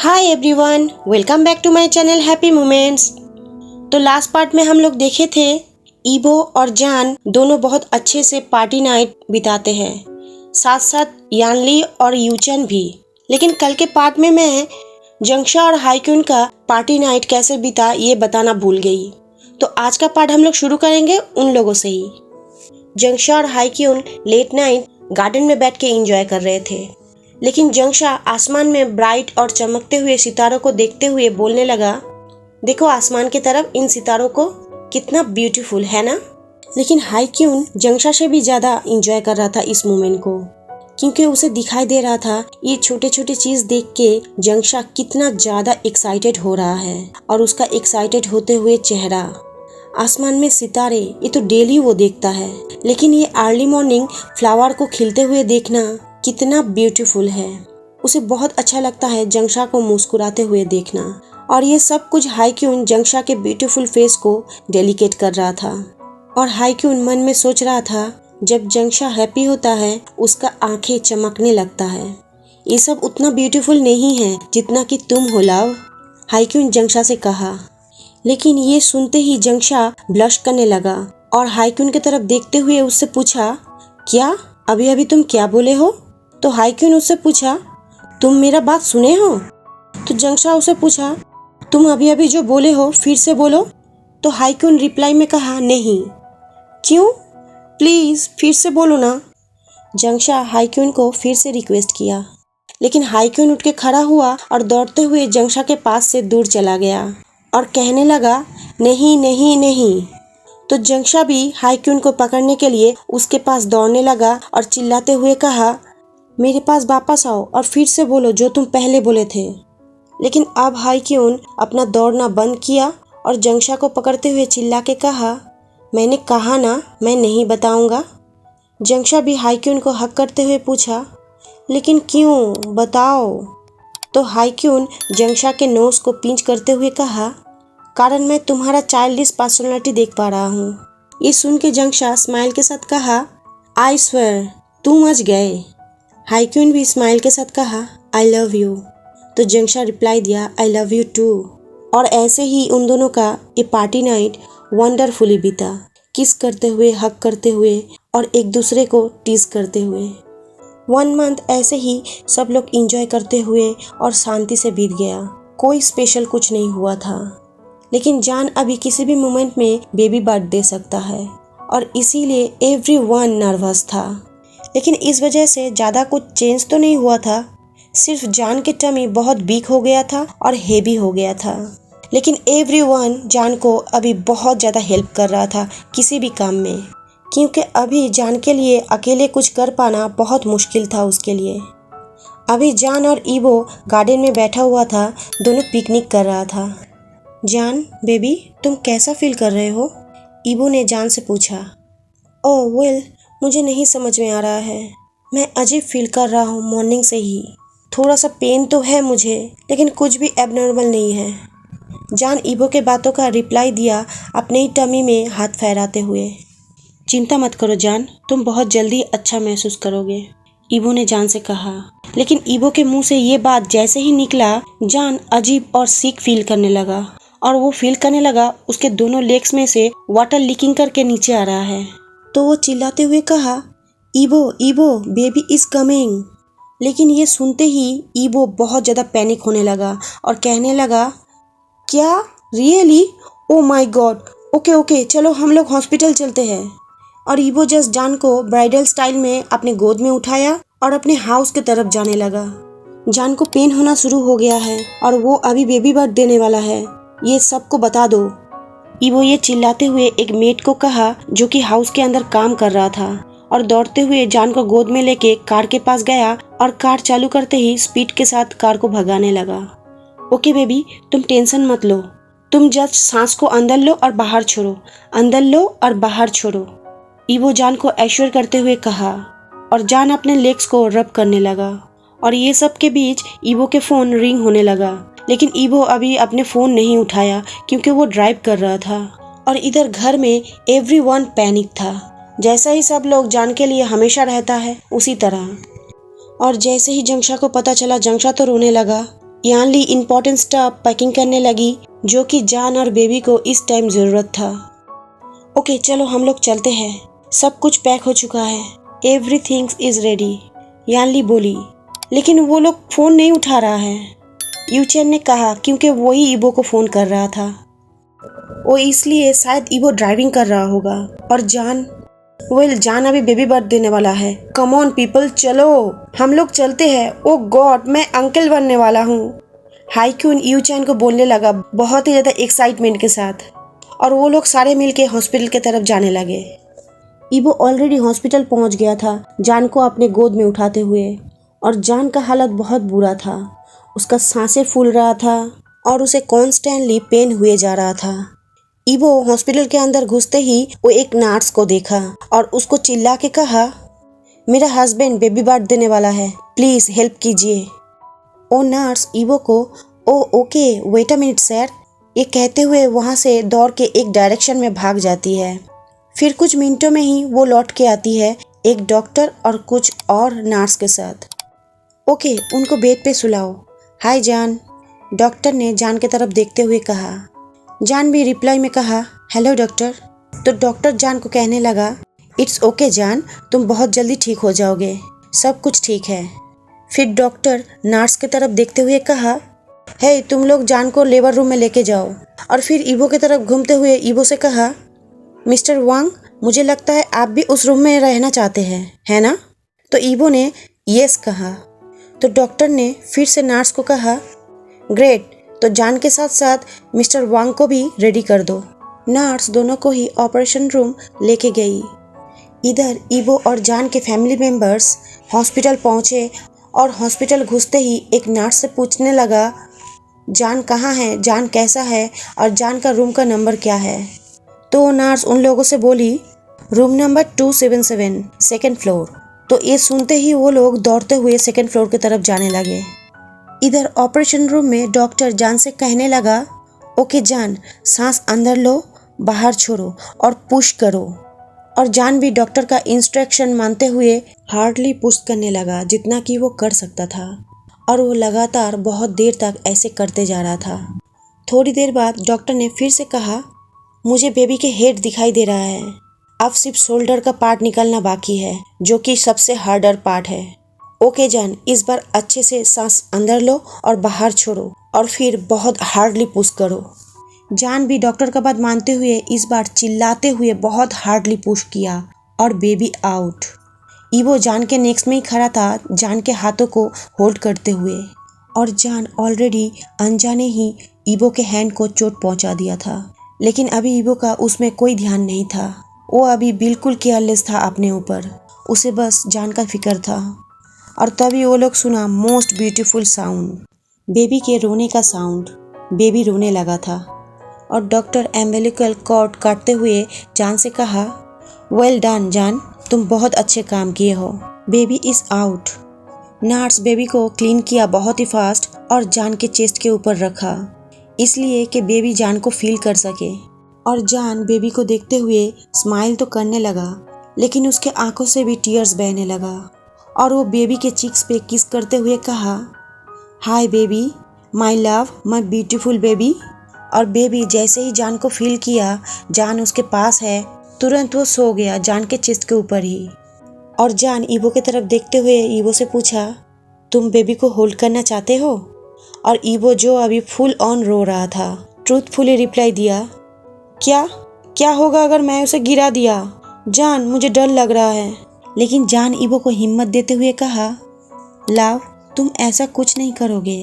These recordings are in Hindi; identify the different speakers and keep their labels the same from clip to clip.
Speaker 1: Hi everyone, welcome back to my channel happy moments. तो लास्ट पार्ट में हम लोग देखे थे ईबो और जान दोनों बहुत अच्छे से पार्टी नाइट बिताते हैं, साथ साथ यानली और यूचन भी। लेकिन कल के पार्ट में मैं जंगशा और हाईक्यून का पार्टी नाइट कैसे बीता ये बताना भूल गई। तो आज का पार्ट हम लोग शुरू करेंगे उन लोगों से ही। जंगशा और हाईक्यून लेट नाइट गार्डन में बैठ के एंजॉय कर रहे थे, लेकिन जंगशा आसमान में ब्राइट और चमकते हुए सितारों को देखते हुए बोलने लगा, देखो आसमान की तरफ, इन सितारों को, कितना ब्यूटीफुल है ना। लेकिन हाईक्यून जंगशा से भी ज्यादा एंजॉय कर रहा था इस मोमेंट को, क्योंकि उसे दिखाई दे रहा था ये छोटे छोटे चीज देख के जंगशा कितना ज्यादा एक्साइटेड हो रहा है। और उसका एक्साइटेड होते हुए चेहरा, आसमान में सितारे, ये तो डेली वो देखता है, लेकिन ये अर्ली मॉर्निंग फ्लावर को खिलते हुए देखना कितना ब्यूटीफुल है। उसे बहुत अच्छा लगता है जंगशा को मुस्कुराते हुए देखना। और ये सब कुछ हाईक्यून जंगशा के ब्यूटीफुल फेस को डेलिकेट कर रहा था। और हाईक्यून मन में सोच रहा था, जब जंगशा हैप्पी होता है उसका आंखें चमकने लगता है। ये सब उतना ब्यूटीफुल नहीं है जितना कि तुम हो लव, हाईक्यून जंगशा से कहा। लेकिन ये सुनते ही जंगशा ब्लश करने लगा और हाईक्यून की तरफ देखते हुए उससे पूछा, क्या अभी अभी तुम क्या बोले हो? तो हाईक्यून उससे पूछा, तुम मेरा बात सुने हो? तो जंगशा उसे पूछा, तुम अभी अभी जो बोले हो फिर से बोलो। तो हाईक्यून रिप्लाई में कहा, नहीं। क्यों? प्लीज फिर से बोलो ना। जंगशा हाईक्यून को फिर से रिक्वेस्ट किया, लेकिन हाईक्यून उठ के खड़ा हुआ और दौड़ते हुए जंगशा के पास से दूर चला गया और कहने लगा, नहीं नहीं नहीं। तो जंगशा भी हाईक्यून को पकड़ने के लिए उसके पास दौड़ने लगा और चिल्लाते हुए कहा, मेरे पास वापस आओ और फिर से बोलो जो तुम पहले बोले थे। लेकिन अब हाईक्यून अपना दौड़ना बंद किया और जंगशा को पकड़ते हुए चिल्ला के कहा, मैंने कहा ना मैं नहीं बताऊंगा। जंगशा भी हाईक्यून को हक करते हुए पूछा, लेकिन क्यों, बताओ। तो हाईक्यून जंगशा के नोज को पिंच करते हुए कहा, कारण मैं तुम्हारा चाइल्डिश पर्सनालिटी देख पा रहा हूँ। ये सुन के जंगशा स्माइल के साथ कहा, आई स्वेयर तुम मच गए। हाईक्यून भी स्माइल के साथ कहा, आई लव यू। तो जंगशा रिप्लाई दिया, आई लव यू टू। और ऐसे ही उन दोनों का ये पार्टी नाइट वंडरफुली बीता, किस करते हुए, हक करते हुए और एक दूसरे को टीज करते हुए। 1 मंथ ऐसे ही सब लोग एंजॉय करते हुए और शांति से बीत गया। कोई स्पेशल कुछ नहीं हुआ था। लेकिन जान अभी किसी भी मोमेंट में बेबी बर्थ दे सकता है और इसीलिए एवरीवन नर्वस था। लेकिन इस वजह से ज़्यादा कुछ चेंज तो नहीं हुआ था, सिर्फ जान के टमी बहुत वीक हो गया था और हेवी हो गया था। लेकिन एवरीवन जान को अभी बहुत ज़्यादा हेल्प कर रहा था किसी भी काम में, क्योंकि अभी जान के लिए अकेले कुछ कर पाना बहुत मुश्किल था उसके लिए। अभी जान और ईबो गार्डन में बैठा हुआ था, दोनों पिकनिक कर रहा था। जान बेबी तुम कैसा फील कर रहे हो? ईबो ने जान से पूछा। ओह वेल, मुझे नहीं समझ में आ रहा है, मैं अजीब फील कर रहा हूँ मॉर्निंग से ही। थोड़ा सा पेन तो है मुझे, लेकिन कुछ भी एबनॉर्मल नहीं है। जान ईबो के बातों का रिप्लाई दिया अपने ही टमी में हाथ फहराते हुए। चिंता मत करो जान, तुम बहुत जल्दी अच्छा महसूस करोगे, ईबो ने जान से कहा। लेकिन ईबो के मुंह से ये बात जैसे ही निकला, जान अजीब और सिक फील करने लगा और वो फील करने लगा उसके दोनों लेग्स में से वाटर लीकिंग करके नीचे आ रहा है। तो वो चिल्लाते हुए कहा, ईबो ईबो बेबी इज कमिंग। लेकिन ये सुनते ही ईबो बहुत ज़्यादा पैनिक होने लगा और कहने लगा, क्या really? Oh my God, okay okay चलो हम लोग हॉस्पिटल चलते हैं। और ईबो जस्ट जान को ब्राइडल स्टाइल में अपने गोद में उठाया और अपने हाउस की तरफ जाने लगा। जान को पेन होना शुरू हो गया है और वो अभी बेबी बर्थ देने वाला है, ये सबको बता दो। ईबो ये चिल्लाते हुए एक मेट को कहा जो कि हाउस के अंदर काम कर रहा था, और दौड़ते हुए जान को गोद में लेके कार के पास गया और कार चालू करते ही स्पीड के साथ कार को भगाने लगा। ओके बेबी तुम टेंशन मत लो, तुम जस्ट सांस को अंदर लो और बाहर छोड़ो, अंदर लो और बाहर छोड़ो, ईबो जान को एश्योर करते हुए कहा। और जान अपने लेग्स को रब करने लगा। और ये सब के बीच ईबो के फोन रिंग होने लगा, लेकिन ईबो अभी अपने फ़ोन नहीं उठाया क्योंकि वो ड्राइव कर रहा था। और इधर घर में एवरीवन पैनिक था, जैसा ही सब लोग जान के लिए हमेशा रहता है उसी तरह। और जैसे ही जंगशा को पता चला, जंगशा तो रोने लगा यानली इम्पोर्टेंट स्टफ पैकिंग करने लगी जो कि जान और बेबी को इस टाइम ज़रूरत था। ओके चलो हम लोग चलते हैं, सब कुछ पैक हो चुका है, एवरीथिंग इज रेडी, यानली बोली। लेकिन वो लोग फ़ोन नहीं उठा रहा है, यूचेन ने कहा, क्योंकि वही ईबो को फ़ोन कर रहा था। वो इसलिए शायद ईबो ड्राइविंग कर रहा होगा। और जान अभी बेबी बर्थ देने वाला है। कम ऑन पीपल, चलो हम लोग चलते हैं। ओ गॉड, मैं अंकल बनने वाला हूँ, हाईक्यून यूचैन को बोलने लगा बहुत ही ज़्यादा एक्साइटमेंट के साथ। और वो लोग सारे मिलके हॉस्पिटल की तरफ जाने लगे। ईबो ऑलरेडी हॉस्पिटल पहुंच गया था जान को अपने गोद में उठाते हुए। और जान का हालत बहुत बुरा था, उसका सांसें फूल रहा था और उसे कॉन्स्टेंटली पेन हुए जा रहा था। ईबो हॉस्पिटल के अंदर घुसते ही वो एक नर्स को देखा और उसको चिल्ला के कहा, मेरा हस्बैंड बेबी बर्थ देने वाला है, प्लीज़ हेल्प कीजिए। ओ नर्स ईबो को oh okay wait a minute sir, ये कहते हुए वहाँ से दौड़ के एक डायरेक्शन में भाग जाती है। फिर कुछ मिनटों में ही वो लौट के आती है एक डॉक्टर और कुछ और नर्स के साथ। ओके उनको बेड पे सुलाओ। हाय जान, डॉक्टर ने जान की तरफ देखते हुए कहा। जान भी रिप्लाई में कहा, हेलो डॉक्टर। तो डॉक्टर जान को कहने लगा, इट्स ओके जान, तुम बहुत जल्दी ठीक हो जाओगे, सब कुछ ठीक है। फिर डॉक्टर नर्स की तरफ देखते हुए कहा, हे तुम लोग जान को लेबर रूम में लेके जाओ। और फिर ईबो की तरफ घूमते हुए ईबो से कहा, मिस्टर वांग, मुझे लगता है आप भी उस रूम में रहना चाहते हैं, है ना? तो ईबो ने यस कहा। तो डॉक्टर ने फिर से नर्स को कहा, ग्रेट, तो जान के साथ साथ मिस्टर वांग को भी रेडी कर दो। नर्स दोनों को ही ऑपरेशन रूम लेके गई। इधर ईबो और जान के फैमिली मेंबर्स हॉस्पिटल पहुंचे और हॉस्पिटल घुसते ही एक नर्स से पूछने लगा, जान कहाँ है, जान कैसा है और जान का रूम का नंबर क्या है? तो नर्स उन लोगों से बोली, रूम नंबर 277 सेकेंड फ्लोर। तो ये सुनते ही वो लोग दौड़ते हुए सेकेंड फ्लोर की तरफ जाने लगे। इधर ऑपरेशन रूम में डॉक्टर जान से कहने लगा, ओके जान, सांस अंदर लो, बाहर छोड़ो और पुश करो। और जान भी डॉक्टर का इंस्ट्रक्शन मानते हुए हार्डली पुश करने लगा जितना कि वो कर सकता था। और वो लगातार बहुत देर तक ऐसे करते जा रहा था। थोड़ी देर बाद डॉक्टर ने फिर से कहा, मुझे बेबी के हेड दिखाई दे रहा है, अब सिर्फ शोल्डर का पार्ट निकलना बाकी है जो कि सबसे हार्डर पार्ट है। ओके जान, इस बार अच्छे से सांस अंदर लो और बाहर छोड़ो और फिर बहुत हार्डली पुश करो। जान भी डॉक्टर का बात मानते हुए इस बार चिल्लाते हुए बहुत हार्डली पुश किया और बेबी आउट। ईबो जान के नेक्स्ट में ही खड़ा था, जान के हाथों को होल्ड करते हुए। और जान ऑलरेडी अनजाने ही ईबो के हैंड को चोट पहुंचा दिया था, लेकिन अभी ईबो का उसमें कोई ध्यान नहीं था। वो अभी बिल्कुल केयरलेस था अपने ऊपर, उसे बस जान का फिक्र था। और तभी वो लोग सुना मोस्ट ब्यूटीफुल साउंड, बेबी के रोने का साउंड। बेबी रोने लगा था और डॉक्टर एम्बिलिकल कॉर्ड काटते हुए जान से कहा, वेल डन जान, तुम बहुत अच्छे काम किए हो, baby is out. Nurse baby को क्लीन किया बहुत ही फास्ट और जान के चेस्ट के ऊपर रखा, इसलिए कि बेबी जान को फील कर सके। और जान बेबी को देखते हुए स्माइल तो करने लगा, लेकिन उसके आंखों से भी टीयर्स बहने लगा। और वो बेबी के चिक्स पे किस करते हुए कहा, hi baby, my love, my beautiful baby. और बेबी जैसे ही जान को फील किया जान उसके पास है, तुरंत वो सो गया जान के चेस्ट के ऊपर ही। और जान ईबो की तरफ देखते हुए ईबो से पूछा, तुम बेबी को होल्ड करना चाहते हो? और ईबो जो अभी फुल ऑन रो रहा था, ट्रूथफुली रिप्लाई दिया, क्या होगा अगर मैं उसे गिरा दिया? जान, मुझे डर लग रहा है। लेकिन जान ईबो को हिम्मत देते हुए कहा, लव, तुम ऐसा कुछ नहीं करोगे।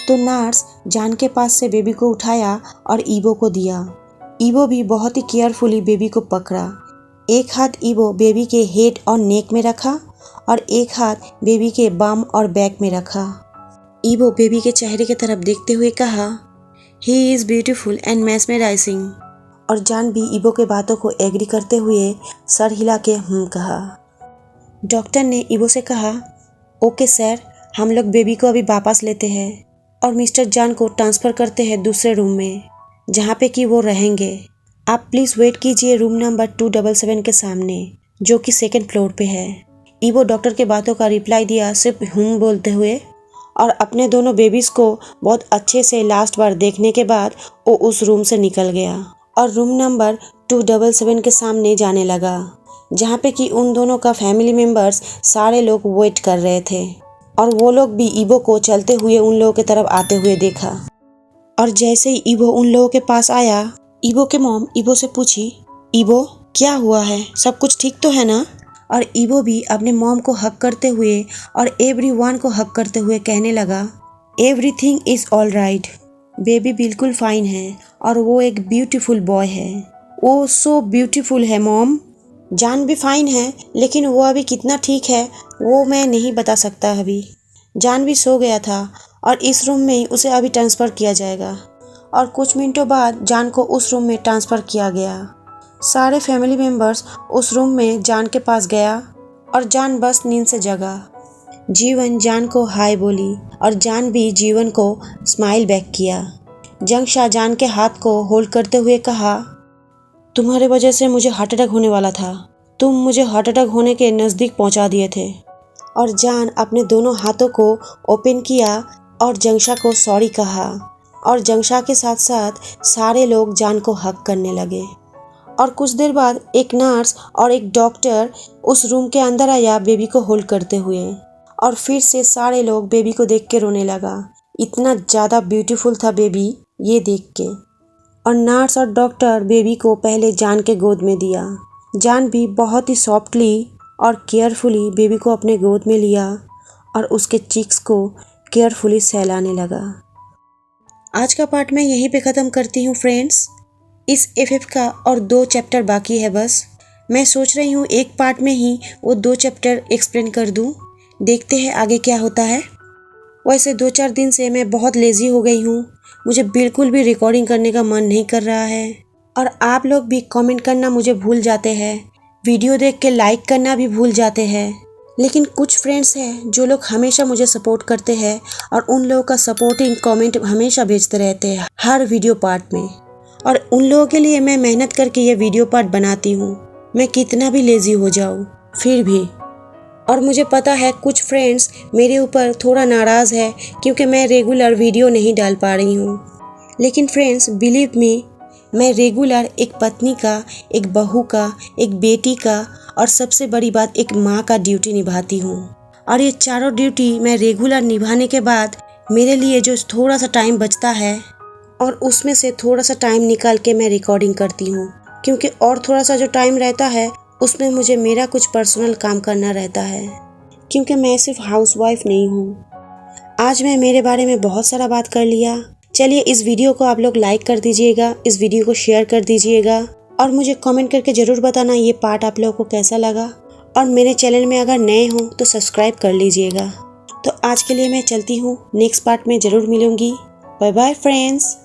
Speaker 1: तो नर्स जान के पास से बेबी को उठाया और ईबो को दिया। ईबो भी बहुत ही केयरफुली बेबी को पकड़ा। एक हाथ ईबो बेबी के हेड और नेक में रखा और एक हाथ बेबी के बम और बैक में रखा। ईबो बेबी के चेहरे की तरफ देखते हुए कहा, he is beautiful and mesmerising. और जान भी ईबो के बातों को एग्री करते हुए सर हिला के कहा। डॉक्टर ने ईबो से कहा, ओके सर, हम लोग बेबी को अभी वापस लेते हैं और मिस्टर जान को ट्रांसफ़र करते हैं दूसरे रूम में जहाँ पे कि वो रहेंगे। आप प्लीज़ वेट कीजिए रूम नंबर 277 के सामने, जो कि सेकंड फ्लोर पे है। ईबो डॉक्टर के बातों का रिप्लाई दिया सिर्फ बोलते हुए। और अपने दोनों बेबीज को बहुत अच्छे से लास्ट बार देखने के बाद वो उस रूम से निकल गया और रूम नंबर 277 के सामने जाने लगा, जहाँ पे कि उन दोनों का फैमिली मेम्बर्स सारे लोग वेट कर रहे थे और वो लोग भी ईवो को चलते हुए उन लोगों की तरफ आते हुए देखा। और जैसे ही ईवो उन लोगों के पास आया, ईवो के मॉम ईवो से पूछी, ईवो क्या हुआ है, सब कुछ ठीक तो है ना? और ईवो भी अपने मॉम को हक करते हुए और एवरीवन को हक करते हुए कहने लगा, everything is all right, baby बिल्कुल फाइन है और वो एक ब्यूटीफुल बॉय है, वो सो ब्यूटीफुल है मॉम। जान भी फाइन है, लेकिन वो अभी कितना ठीक है वो मैं नहीं बता सकता अभी। जान भी सो गया था और इस रूम में उसे अभी ट्रांसफ़र किया जाएगा। और कुछ मिनटों बाद जान को उस रूम में ट्रांसफ़र किया गया। सारे फैमिली मेम्बर्स उस रूम में जान के पास गया और जान बस नींद से जगा। जीवन जान को हाय बोली और जान भी जीवन को स्माइल बैक किया। जंगशा जान के हाथ को होल्ड करते हुए कहा, तुम्हारे वजह से मुझे हार्ट अटैक होने वाला था, तुम मुझे हार्ट अटैक होने के नज़दीक पहुंचा दिए थे। और जान अपने दोनों हाथों को ओपन किया और जंगशा को सॉरी कहा और जंगशा के साथ साथ सारे लोग जान को हक करने लगे। और कुछ देर बाद एक नर्स और एक डॉक्टर उस रूम के अंदर आया बेबी को होल्ड करते हुए और फिर से सारे लोग बेबी को देख के रोने लगा। इतना ज़्यादा ब्यूटीफुल था बेबी ये देख के। और नर्स और डॉक्टर बेबी को पहले जान के गोद में दिया। जान भी बहुत ही सॉफ्टली और केयरफुली बेबी को अपने गोद में लिया और उसके चीक्स को केयरफुली सहलाने लगा। आज का पार्ट मैं यहीं पे ख़त्म करती हूँ फ्रेंड्स। इस FF का और 2 चैप्टर बाकी है बस। मैं सोच रही हूँ एक पार्ट में ही वो 2 चैप्टर एक्सप्लेन कर दूँ। देखते हैं आगे क्या होता है। वैसे 2-4 दिन से मैं बहुत लेज़ी हो गई हूँ, मुझे बिल्कुल भी रिकॉर्डिंग करने का मन नहीं कर रहा है। और आप लोग भी कमेंट करना मुझे भूल जाते हैं, वीडियो देख के लाइक करना भी भूल जाते हैं। लेकिन कुछ फ्रेंड्स हैं जो लोग हमेशा मुझे सपोर्ट करते हैं और उन लोगों का सपोर्टिंग कमेंट हमेशा भेजते रहते हैं हर वीडियो पार्ट में। और उन लोगों के लिए मैं मेहनत करके ये वीडियो पार्ट बनाती हूँ, मैं कितना भी लेज़ी हो जाऊँ फिर भी। और मुझे पता है कुछ फ्रेंड्स मेरे ऊपर थोड़ा नाराज़ है क्योंकि मैं रेगुलर वीडियो नहीं डाल पा रही हूँ। लेकिन फ्रेंड्स बिलीव मी, मैं रेगुलर एक पत्नी का, एक बहू का, एक बेटी का और सबसे बड़ी बात एक माँ का ड्यूटी निभाती हूँ। और ये चारों ड्यूटी मैं रेगुलर निभाने के बाद मेरे लिए जो थोड़ा सा टाइम बचता है और उसमें से थोड़ा सा टाइम निकाल के मैं रिकॉर्डिंग करती हूँ, क्योंकि और थोड़ा सा जो टाइम रहता है उसमें मुझे मेरा कुछ पर्सनल काम करना रहता है, क्योंकि मैं सिर्फ हाउसवाइफ नहीं हूँ। आज मैं मेरे बारे में बहुत सारा बात कर लिया। चलिए इस वीडियो को आप लोग लाइक कर दीजिएगा, इस वीडियो को शेयर कर दीजिएगा और मुझे कमेंट करके ज़रूर बताना ये पार्ट आप लोगों को कैसा लगा। और मेरे चैनल में अगर नए हो तो सब्सक्राइब कर लीजिएगा। तो आज के लिए मैं चलती हूँ, नेक्स्ट पार्ट में ज़रूर मिलूँगी। Bye bye friends.